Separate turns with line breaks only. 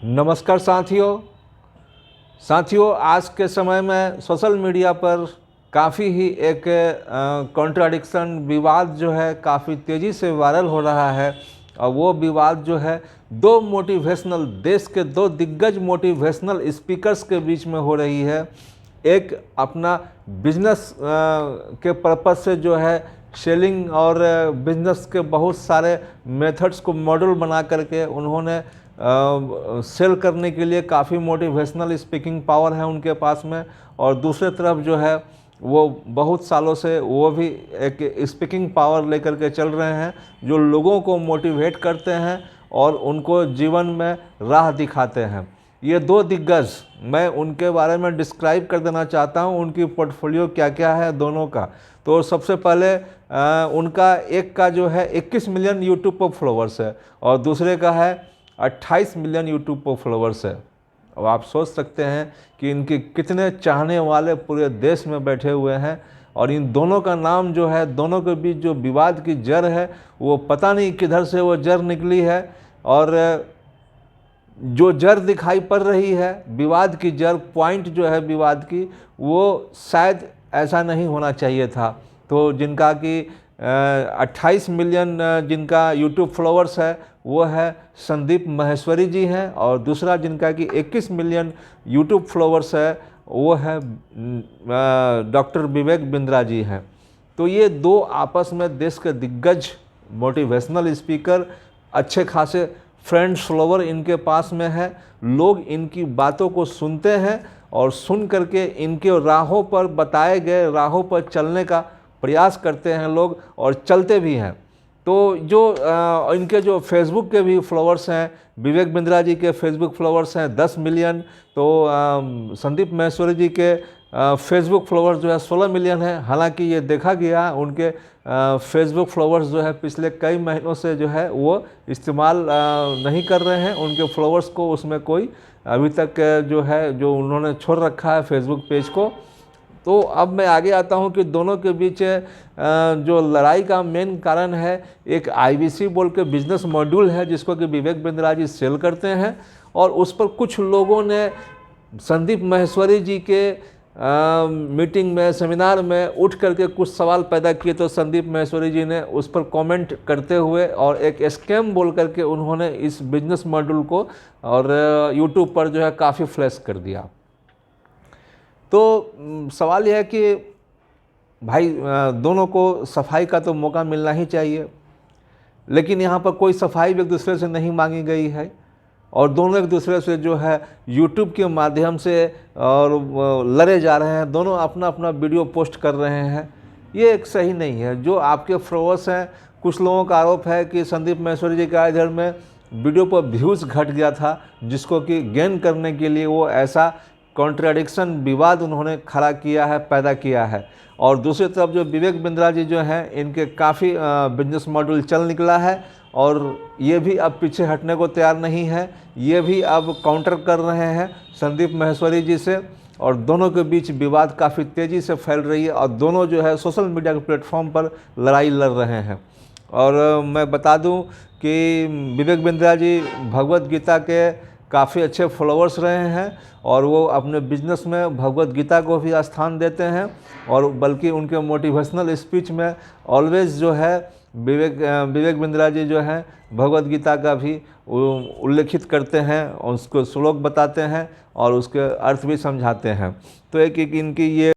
नमस्कार साथियों, आज के समय में सोशल मीडिया पर काफ़ी ही एक कॉन्ट्राडिक्शन विवाद जो है काफ़ी तेज़ी से वायरल हो रहा है। और वो विवाद जो है देश के दो दिग्गज मोटिवेशनल स्पीकर्स के बीच में हो रही है। एक अपना बिजनेस के पर्पस से जो है सेलिंग और बिजनेस के बहुत सारे मेथड्स को मॉडल बना करके उन्होंने सेल करने के लिए काफ़ी मोटिवेशनल स्पीकिंग पावर है उनके पास में। और दूसरे तरफ जो है वो बहुत सालों से वो भी एक स्पीकिंग पावर लेकर के चल रहे हैं, जो लोगों को मोटिवेट करते हैं और उनको जीवन में राह दिखाते हैं। ये दो दिग्गज, मैं उनके बारे में डिस्क्राइब कर देना चाहता हूँ, उनकी पोर्टफोलियो क्या क्या है दोनों का। तो सबसे पहले उनका एक का जो है 21 मिलियन यूट्यूब पर फॉलोवर्स है और दूसरे का है 28 मिलियन यूट्यूब पर फॉलोवर्स है। अब आप सोच सकते हैं कि इनके कितने चाहने वाले पूरे देश में बैठे हुए हैं। और इन दोनों का नाम जो है, दोनों के बीच जो विवाद की जड़ है वो पता नहीं किधर से वो जड़ निकली है। और जो जड़ दिखाई पड़ रही है, विवाद की जड़, पॉइंट जो है विवाद की, वो शायद ऐसा नहीं होना चाहिए था। तो जिनका कि 28 मिलियन जिनका यूट्यूब फॉलोवर्स है वो है संदीप माहेश्वरी जी हैं, और दूसरा जिनका कि 21 मिलियन यूट्यूब फॉलोवर्स है वो है डॉक्टर विवेक बिंद्रा जी हैं। तो ये दो आपस में देश के दिग्गज मोटिवेशनल स्पीकर, अच्छे खासे फ्रेंड्स फॉलोवर इनके पास में है। लोग इनकी बातों को सुनते हैं और सुन करके इनके राहों पर, बताए गए राहों पर चलने का प्रयास करते हैं लोग, और चलते भी हैं। तो जो इनके जो फेसबुक के भी फॉलोवर्स हैं, विवेक बिंद्रा जी के फेसबुक फॉलोवर्स हैं 10 मिलियन, तो संदीप माहेश्वरी जी के फेसबुक फॉलोवर्स जो है 16 मिलियन है। हालांकि ये देखा गया उनके फेसबुक फॉलोवर्स जो है पिछले कई महीनों से जो है वो इस्तेमाल नहीं कर रहे हैं, उनके फॉलोवर्स को उसमें कोई अभी तक जो है जो उन्होंने छोड़ रखा है फेसबुक पेज को। तो अब मैं आगे आता हूं कि दोनों के बीच जो लड़ाई का मेन कारण है, एक IBC बोल के बिजनेस मॉड्यूल है जिसको कि विवेक बिंद्रा जी सेल करते हैं। और उस पर कुछ लोगों ने संदीप माहेश्वरी जी के मीटिंग में, सेमिनार में उठ करके कुछ सवाल पैदा किए। तो संदीप माहेश्वरी जी ने उस पर कमेंट करते हुए और एक स्कैम बोल करके उन्होंने इस बिजनेस मॉड्यूल को और यूट्यूब पर जो है काफ़ी फ्लैश कर दिया। तो सवाल यह है कि भाई दोनों को सफाई का तो मौका मिलना ही चाहिए, लेकिन यहाँ पर कोई सफाई एक दूसरे से नहीं मांगी गई है और दोनों एक दूसरे से जो है यूट्यूब के माध्यम से और लड़े जा रहे हैं। दोनों अपना अपना वीडियो पोस्ट कर रहे हैं। ये एक सही नहीं है। जो आपके फॉलोअर्स हैं, कुछ लोगों का आरोप है कि संदीप माहेश्वरी जी का इधर में वीडियो पर व्यूज़ घट गया था, जिसको कि गेन करने के लिए वो ऐसा कॉन्ट्राडिक्शन विवाद उन्होंने खड़ा किया है, पैदा किया है। और दूसरी तरफ जो विवेक बिंद्रा जी जो हैं, इनके काफ़ी बिजनेस मॉडल चल निकला है और ये भी अब पीछे हटने को तैयार नहीं है। ये भी अब काउंटर कर रहे हैं संदीप माहेश्वरी जी से, और दोनों के बीच विवाद काफ़ी तेज़ी से फैल रही है और दोनों जो है सोशल मीडिया के प्लेटफॉर्म पर लड़ाई लड़ रहे हैं। और मैं बता दूं कि विवेक बिंद्रा जी भगवत गीता के काफ़ी अच्छे फॉलोअर्स रहे हैं और वो अपने बिजनेस में भगवत गीता को भी स्थान देते हैं, और बल्कि उनके मोटिवेशनल स्पीच में ऑलवेज जो है विवेक बिंद्रा जी जो हैं भगवत गीता का भी उल्लेखित करते हैं, उसको श्लोक बताते हैं और उसके अर्थ भी समझाते हैं। तो एक इनकी ये